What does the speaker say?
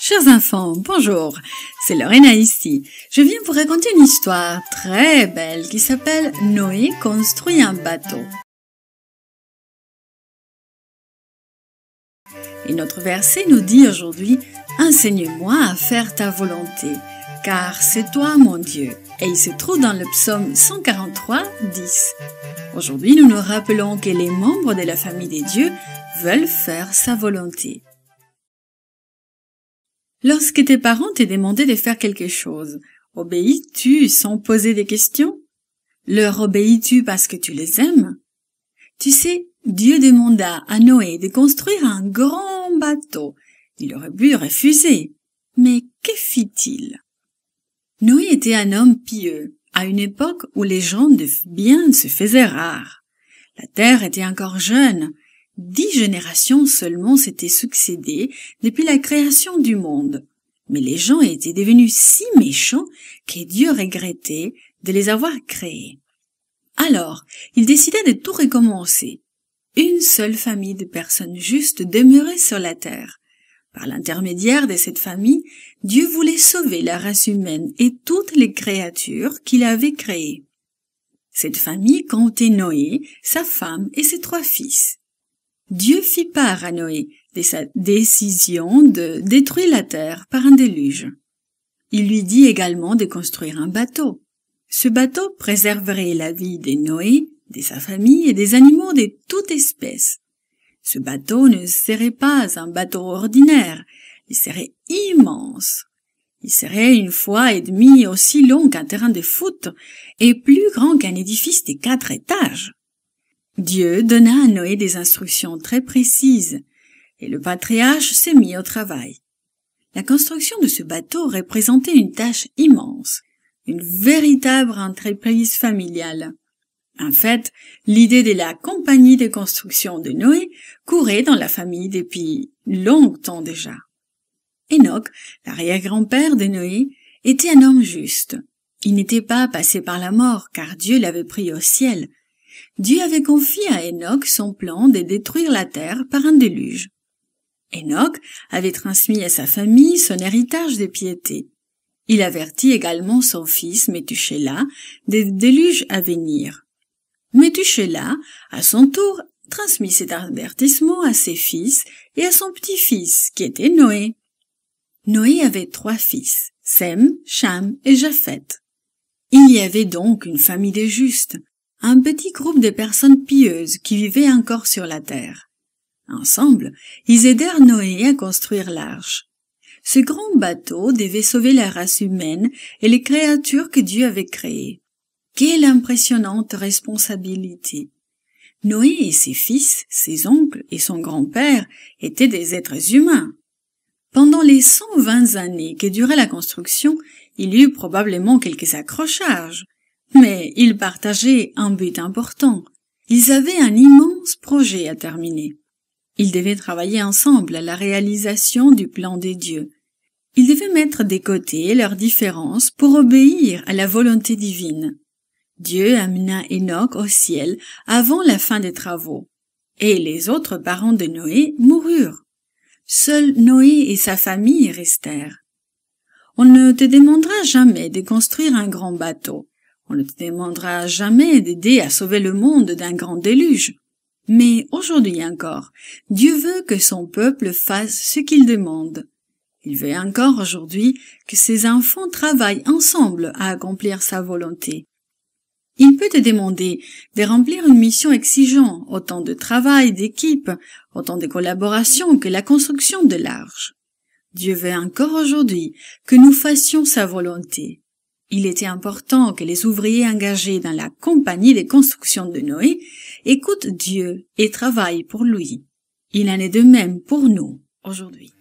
Chers enfants, bonjour, c'est Lorena ici. Je viens vous raconter une histoire très belle qui s'appelle « Noé construit un bateau ». Et notre verset nous dit aujourd'hui « Enseigne-moi à faire ta volonté, car c'est toi mon Dieu ». Et il se trouve dans le psaume 143, 10. Aujourd'hui, nous nous rappelons que les membres de la famille des dieux veulent faire sa volonté. Lorsque tes parents te demandaient de faire quelque chose, obéis-tu sans poser des questions? Leur obéis-tu parce que tu les aimes? Tu sais, Dieu demanda à Noé de construire un grand bateau. Il aurait pu refuser. Mais que fit-il? Noé était un homme pieux, à une époque où les gens de bien se faisaient rares. La terre était encore jeune. 10 générations seulement s'étaient succédées depuis la création du monde. Mais les gens étaient devenus si méchants que Dieu regrettait de les avoir créés. Alors, il décida de tout recommencer. Une seule famille de personnes justes demeurait sur la terre. Par l'intermédiaire de cette famille, Dieu voulait sauver la race humaine et toutes les créatures qu'il avait créées. Cette famille comptait Noé, sa femme et ses 3 fils. Dieu fit part à Noé de sa décision de détruire la terre par un déluge. Il lui dit également de construire un bateau. Ce bateau préserverait la vie de Noé, de sa famille et des animaux de toute espèce. Ce bateau ne serait pas un bateau ordinaire, il serait immense. Il serait 1,5 fois aussi long qu'un terrain de foot et plus grand qu'un édifice de 4 étages. Dieu donna à Noé des instructions très précises et le patriarche s'est mis au travail. La construction de ce bateau représentait une tâche immense, une véritable entreprise familiale. En fait, l'idée de la compagnie de construction de Noé courait dans la famille depuis longtemps déjà. Enoch, l'arrière-grand-père de Noé, était un homme juste. Il n'était pas passé par la mort car Dieu l'avait pris au ciel. Dieu avait confié à Enoch son plan de détruire la terre par un déluge. Enoch avait transmis à sa famille son héritage de piété. Il avertit également son fils Méthusélah des déluges à venir. Méthusélah, à son tour, transmit cet avertissement à ses fils et à son petit-fils, qui était Noé. Noé avait 3 fils, Sem, Cham et Japheth. Il y avait donc une famille de justes, un petit groupe de personnes pieuses qui vivaient encore sur la terre. Ensemble, ils aidèrent Noé à construire l'arche. Ce grand bateau devait sauver la race humaine et les créatures que Dieu avait créées. Quelle impressionnante responsabilité! Noé et ses fils, ses oncles et son grand-père étaient des êtres humains. Pendant les 120 années que durait la construction, il y eut probablement quelques accrochages. Mais ils partageaient un but important. Ils avaient un immense projet à terminer. Ils devaient travailler ensemble à la réalisation du plan de Dieu. Ils devaient mettre de côté leurs différences pour obéir à la volonté divine. Dieu amena Enoch au ciel avant la fin des travaux, et les autres parents de Noé moururent. Seuls Noé et sa famille restèrent. On ne te demandera jamais de construire un grand bateau. On ne te demandera jamais d'aider à sauver le monde d'un grand déluge. Mais aujourd'hui encore, Dieu veut que son peuple fasse ce qu'il demande. Il veut encore aujourd'hui que ses enfants travaillent ensemble à accomplir sa volonté. Il peut te demander de remplir une mission exigeant, autant de travail, d'équipe, autant de collaboration que la construction de l'arche. Dieu veut encore aujourd'hui que nous fassions sa volonté. Il était important que les ouvriers engagés dans la compagnie de construction de Noé écoutent Dieu et travaillent pour lui. Il en est de même pour nous aujourd'hui.